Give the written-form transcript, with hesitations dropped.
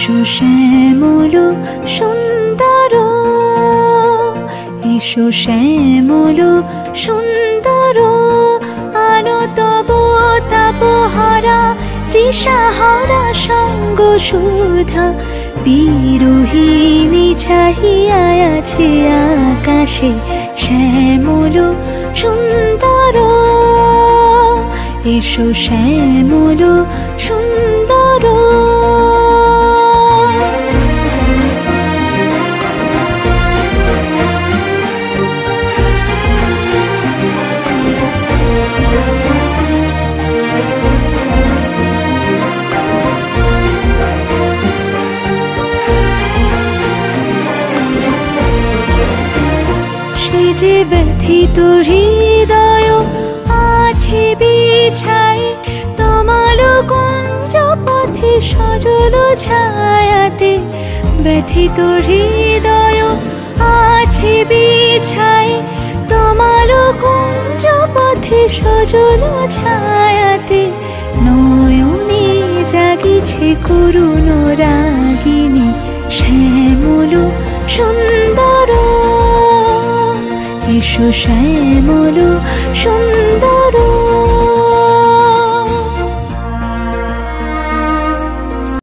এসো শ্যামল সুন্দর, এসো শ্যামল সুন্দর, আনো তব তাপহারা তৃষাহারা সঙ্গ সুধা। বিরোহিণী চাহিয়া আছে আকাশে শ্যামল সুন্দর, এসো শ্যামল সুন্দর। সে যে ব্যথিত হৃদয় আছে বিছাই, তমাল কুঞ্জ পথে সজল ছায়াতে। ব্যথিত হৃদয় আছে বিছাই, তমাল কুঞ্জ পথে সজল ছায়াতে। নয়নে জাগিছে করুণ রাগিনী শ্যামল সুন্দর, এসো শ্যামল সুন্দর।